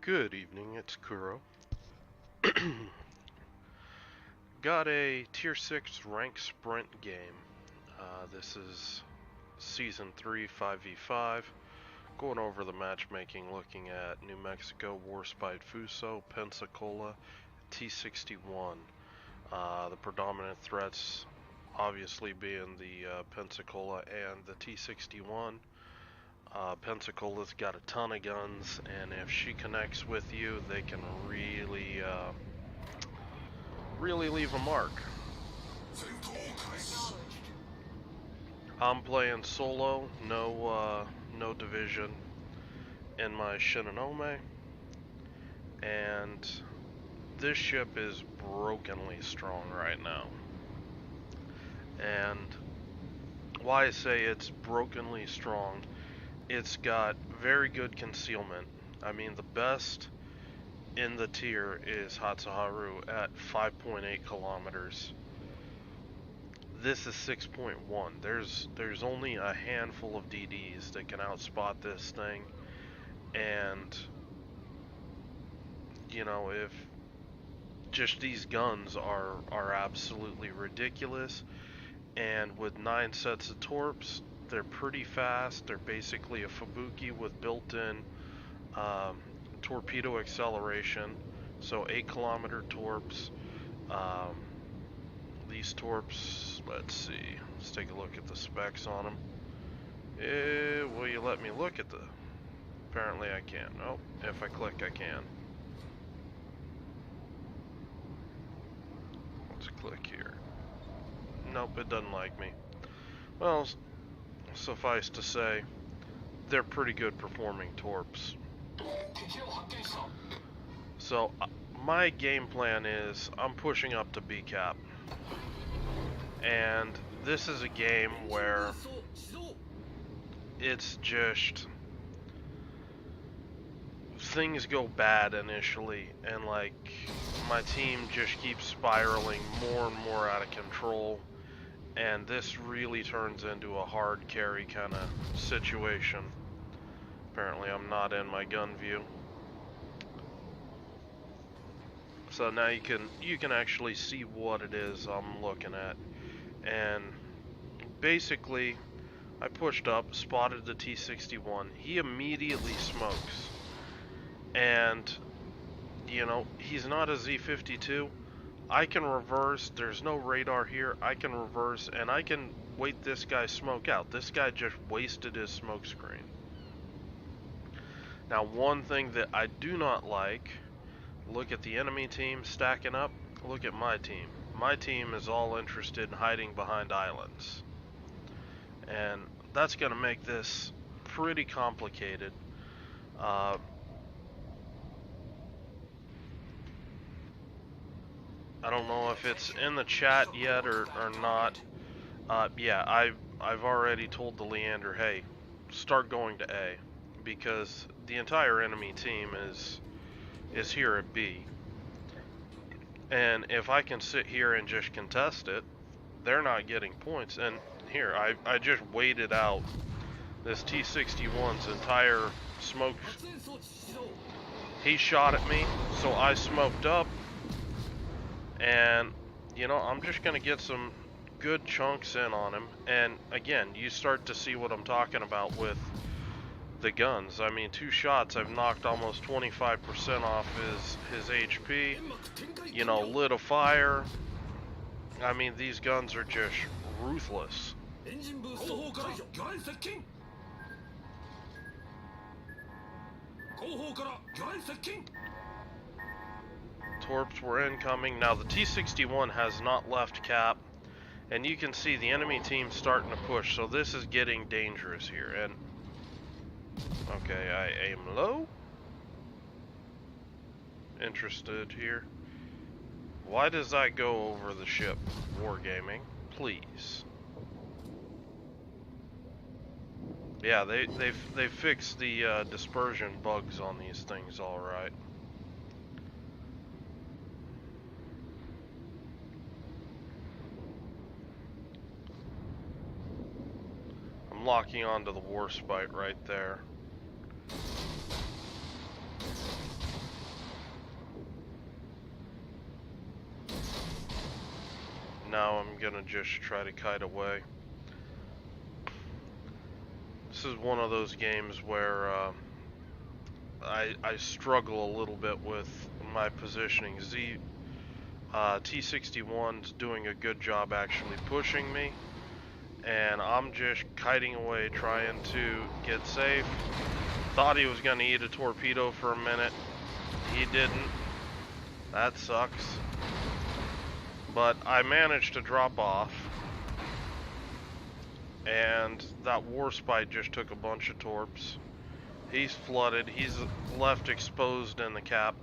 Good evening, it's Kuro. Got a Tier 6 rank sprint game. This is Season 3 5v5. Going over the matchmaking, looking at New Mexico, Warspite Fuso, Pensacola, T61. The predominant threats obviously being the Pensacola and the T61. Pensacola's got a ton of guns, and if she connects with you, they can really leave a mark. I'm playing solo, no division in my Shinonome, and this ship is brokenly strong right now. And why I say it's brokenly strong, it's got very good concealment. I mean, the best in the tier is Hatsuharu at 5.8 kilometers. This is 6.1. There's only a handful of DDs that can outspot this thing, and you know, if just these guns are absolutely ridiculous, and with 9 sets of torps, they're pretty fast. They're basically a Fubuki with built-in torpedo acceleration, so 8-kilometer torps. These torps, let's see, let's take a look at the specs on them. Will you let me look at the... Apparently I can't. Oh, if I click I can. Let's click here. Nope, it doesn't like me. Well, suffice to say, they're pretty good performing torps. So, my game plan is I'm pushing up to B cap. And this is a game where it's just things go bad initially, and like my team just keeps spiraling more and more out of control, and this really turns into a hard carry kind of situation. Apparently I'm not in my gun view. So now you can actually see what it is I'm looking at. And basically, I pushed up, spotted the T61. He immediately smokes. And, you know, he's not a Z52. I can reverse. There's no radar here. I can reverse, and I can wait this guy smoke out. This guy just wasted his smoke screen. Now, one thing that I do not like, look at the enemy team stacking up. Look at my team. My team is all interested in hiding behind islands. And that's going to make this pretty complicated. I don't know if it's in the chat yet or not. Yeah, I've already told the Leander, hey, start going to A. Because the entire enemy team is here at B. And if I can sit here and just contest it, they're not getting points. And here, I just waited out this T-61's entire smoke. He shot at me, so I smoked up. And, you know, I'm just going to get some good chunks in on him. And, again, you start to see what I'm talking about with the guns. I mean, 2 shots, I've knocked almost 25% off his HP. You know, lit a fire. I mean, these guns are just ruthless. Torps were incoming. Now, the T-61 has not left cap, and you can see the enemy team starting to push, so this is getting dangerous here. And okay, I aim low. Interested here. Why does that go over the ship? Wargaming, please. Yeah, they fixed the dispersion bugs on these things, all right. I'm locking onto the Warspite right there. now I'm gonna just try to kite away. This is one of those games where I struggle a little bit with my positioning. T61's doing a good job actually pushing me, and I'm just kiting away trying to get safe. Thought he was going to eat a torpedo for a minute. He didn't. That sucks. But I managed to drop off, and that Warspite just took a bunch of torps. He's flooded. He's left exposed in the cap.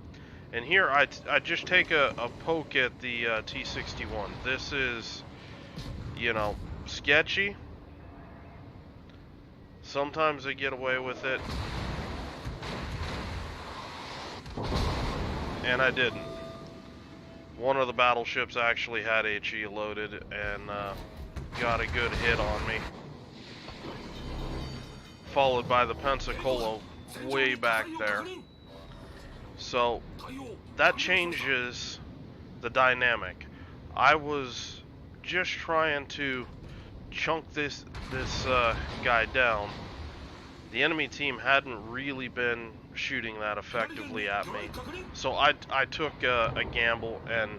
And here I just take a poke at the T61. This is, you know, sketchy. Sometimes they get away with it. And I didn't. One of the battleships actually had HE loaded and got a good hit on me. Followed by the Pensacola way back there. So that changes the dynamic. I was just trying to chunk this guy down. The enemy team hadn't really been shooting that effectively at me, so I took a gamble and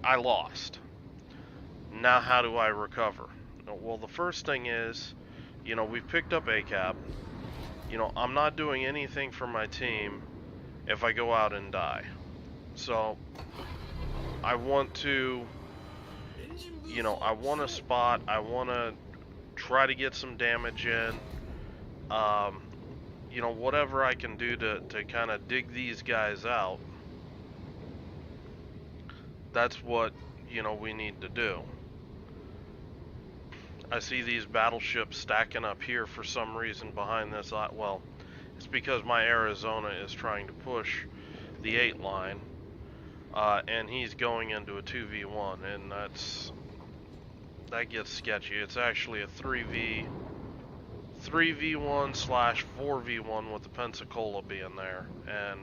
I lost. Now how do I recover? Well, the first thing is, you know, we've picked up ACAP. You know, I'm not doing anything for my team if I go out and die. So I want to, you know, I want to spot, I want to try to get some damage in. You know, whatever I can do to kind of dig these guys out, that's what, you know, we need to do. I see these battleships stacking up here for some reason behind this. Well, it's because my Arizona is trying to push the 8 line, and he's going into a 2v1, and that gets sketchy. It's actually a 3v1/4v1 with the Pensacola being there, and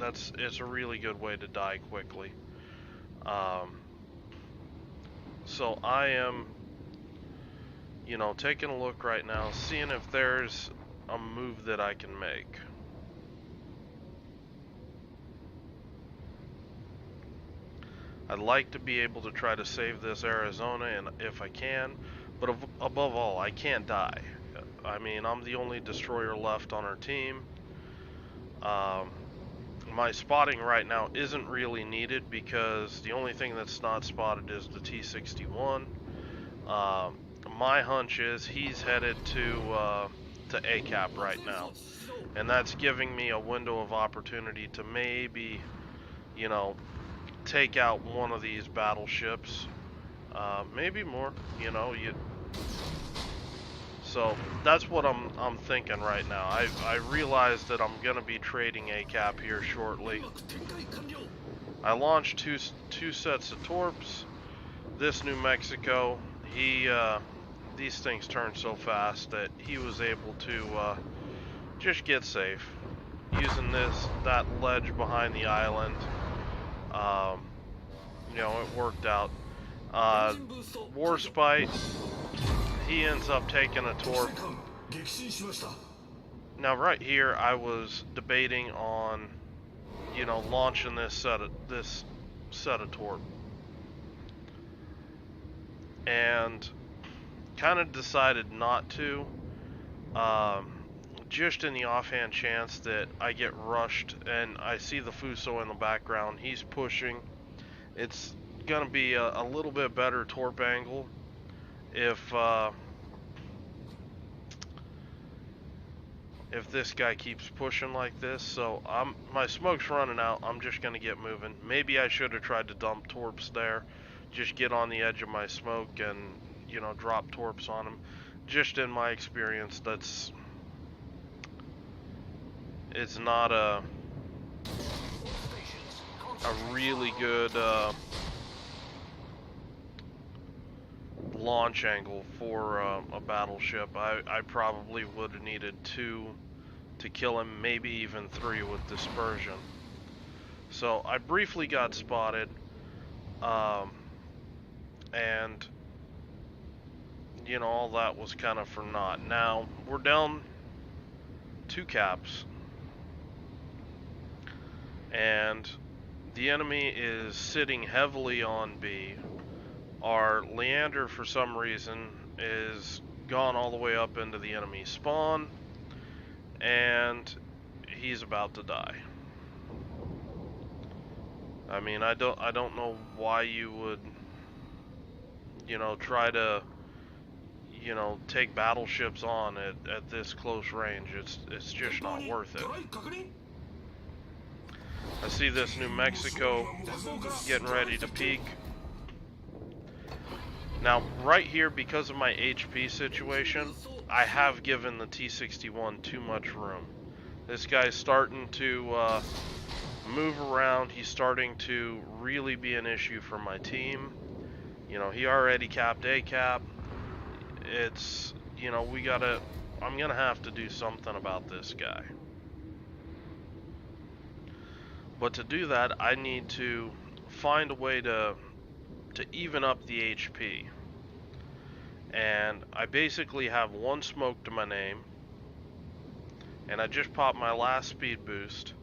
it's a really good way to die quickly. So I am, you know, taking a look right now, seeing if there's a move that I can make. I'd like to be able to try to save this Arizona, and if I can, but above all, I can't die. I mean, I'm the only destroyer left on our team. My spotting right now isn't really needed because the only thing that's not spotted is the T61. My hunch is he's headed to ACAP right now, and that's giving me a window of opportunity to maybe, you know, take out one of these battleships, maybe more, you know. So that's what I'm thinking right now. I realize that I'm gonna be trading ACAP here shortly. I launched two sets of torps. This New Mexico, these things turn so fast that he was able to just get safe using that ledge behind the island. You know, it worked out. Warspite, he ends up taking a torp. Now right here I was debating on, you know, launching this set of torp, and kind of decided not to, just in the offhand chance that I get rushed and I see the Fuso in the background. He's pushing. It's gonna be a little bit better torp angle if this guy keeps pushing like this. So my smoke's running out. I'm just gonna get moving. Maybe I should have tried to dump torps there, just get on the edge of my smoke and, you know, drop torps on him. Just in my experience, it's not a really good launch angle for a battleship. I probably would have needed 2 to kill him, maybe even 3 with dispersion. So I briefly got spotted. and you know, all that was kind of for naught. Now we're down 2 caps, and the enemy is sitting heavily on B. Our Leander, for some reason, is gone all the way up into the enemy spawn, and he's about to die. I mean, I don't know why you would, you know, try to, you know, take battleships on at this close range. It's just not worth it. I see this New Mexico getting ready to peak. Now, right here, because of my HP situation, I have given the T-61 too much room. This guy's starting to move around. He's starting to really be an issue for my team. You know, he already capped A cap. It's, you know, I'm gonna have to do something about this guy. But to do that, I need to find a way to even up the HP. And I basically have 1 smoke to my name, and I just popped my last speed boost.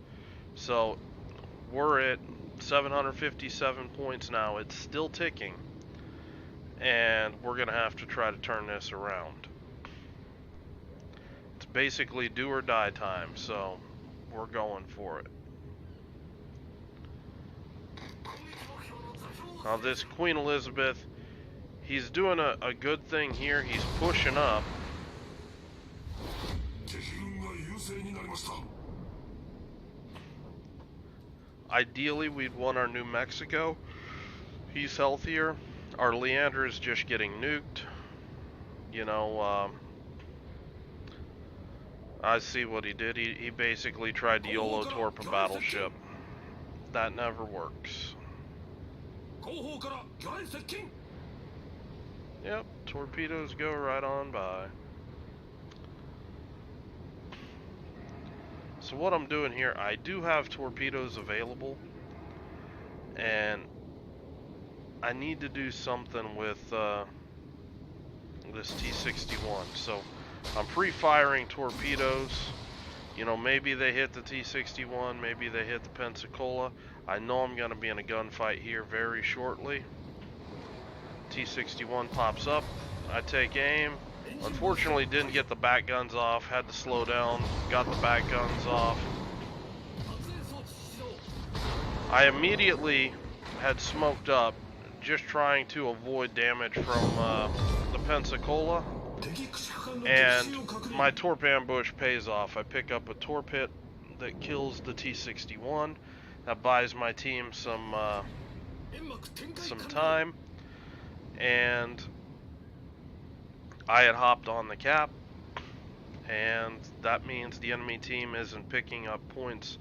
So we're at 757 points now. It's still ticking, and we're gonna have to try to turn this around. It's basically do or die time, so we're going for it. Now this Queen Elizabeth, he's doing a good thing here. He's pushing up. Ideally, we'd want our New Mexico. He's healthier. Our Leander is just getting nuked. You know, I see what he did. He basically tried to YOLO torp a battleship. That never works. Yep, torpedoes go right on by. So what I'm doing here, I do have torpedoes available, and I need to do something with this T-61. So I'm pre-firing torpedoes. You know, maybe they hit the T-61, maybe they hit the Pensacola. I know I'm going to be in a gunfight here very shortly. T-61 pops up. I take aim. Unfortunately, didn't get the back guns off. Had to slow down. Got the back guns off. I immediately had smoked up, just trying to avoid damage from the Pensacola. And my torp ambush pays off. I pick up a torp hit that kills the T-61. That buys my team some time. And I had hopped on the cap, and that means the enemy team isn't picking up points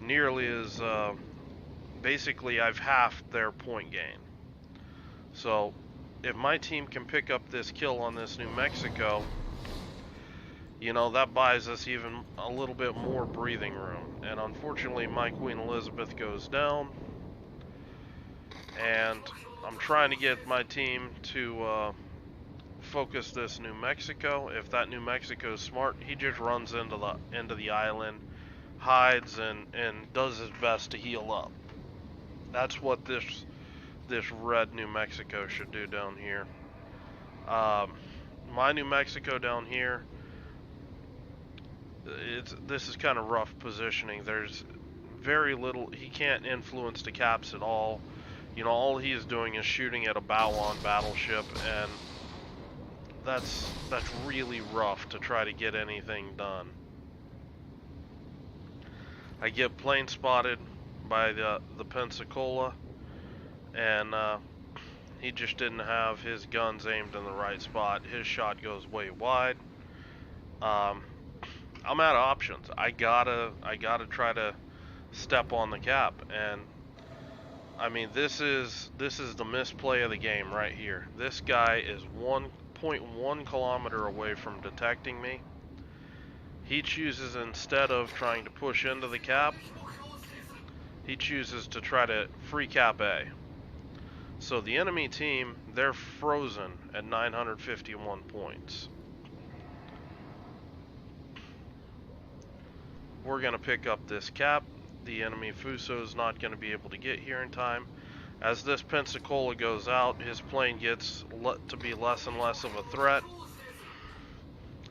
nearly as basically I've halved their point gain. So if my team can pick up this kill on this New Mexico, you know, that buys us even a little bit more breathing room. And unfortunately, my Queen Elizabeth goes down, and I'm trying to get my team to focus this New Mexico. If that New Mexico is smart, he just runs into the island, hides, and does his best to heal up. That's what this red New Mexico should do down here. My New Mexico down here, this is kind of rough positioning. There's very little. He can't influence the caps at all. You know, all he is doing is shooting at a bow-on battleship, and that's really rough to try to get anything done. I get plane spotted by the Pensacola, and he just didn't have his guns aimed in the right spot. His shot goes way wide. I'm out of options. I gotta try to step on the cap, and I mean, this is the misplay of the game right here. This guy is 1.1 kilometer away from detecting me. He chooses, instead of trying to push into the cap, he chooses to try to free cap A. So the enemy team, they're frozen at 951 points. We're going to pick up this cap. The enemy Fuso is not going to be able to get here in time. As this Pensacola goes out, his plane gets to be less and less of a threat.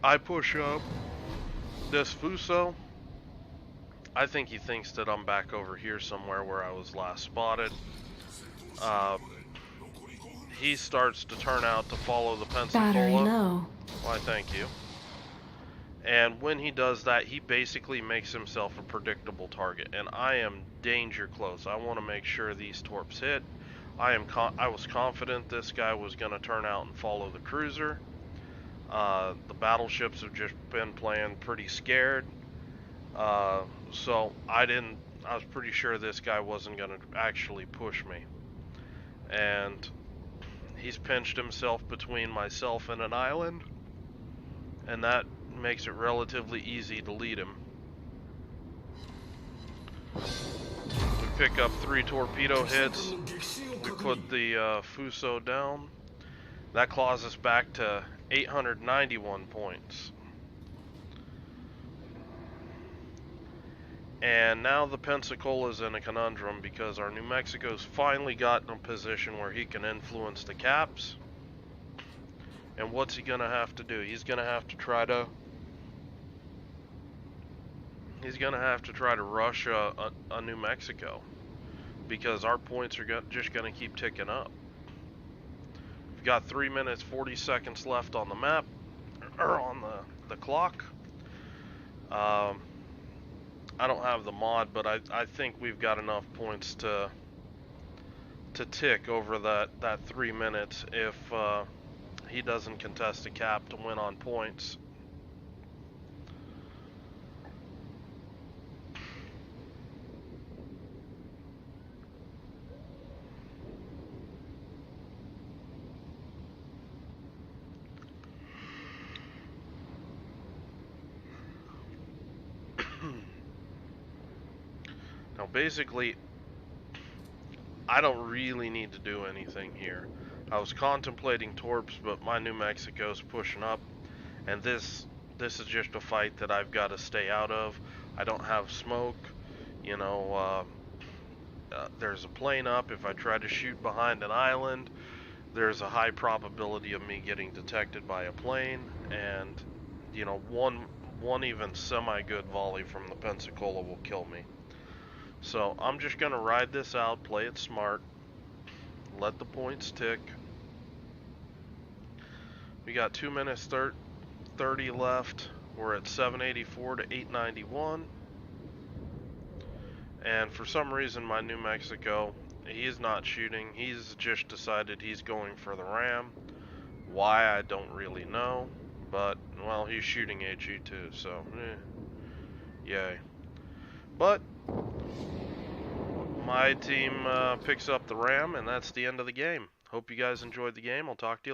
I push up this Fuso. I think he thinks that I'm back over here somewhere where I was last spotted. He starts to turn out to follow the Pensacola. Battery low. Why, thank you. And when he does that, he basically makes himself a predictable target. And I am danger close. I want to make sure these torps hit. I was confident this guy was going to turn out and follow the cruiser. The battleships have just been playing pretty scared. So I was pretty sure this guy wasn't going to actually push me. And he's pinched himself between myself and an island. And that makes it relatively easy to lead him. We pick up 3 torpedo hits. We put the Fuso down. That claws us back to 891 points. And now the Pensacola's in a conundrum because our New Mexico's finally gotten a position where he can influence the caps. And what's he gonna have to do? He's gonna have to try to rush a New Mexico, because our points are just gonna keep ticking up. We've got 3 minutes 40 seconds left on the map, or on the clock. I don't have the mod, but I think we've got enough points to tick over that 3 minutes if he doesn't contest a cap to win on points. Now basically, I don't really need to do anything here. I was contemplating torps, but my New Mexico's pushing up, and this is just a fight that I've got to stay out of. I don't have smoke, you know. There's a plane up. If I try to shoot behind an island, there's a high probability of me getting detected by a plane, and you know, one even semi-good volley from the Pensacola will kill me. So I'm just gonna ride this out, play it smart, let the points tick. We got 2 minutes 30 left. We're at 784 to 891. And for some reason my New Mexico, he's not shooting. He's just decided he's going for the ram. Why, I don't really know. But, well, he's shooting HE too, so, yay. But my team picks up the ram, and that's the end of the game. Hope you guys enjoyed the game. I'll talk to you later.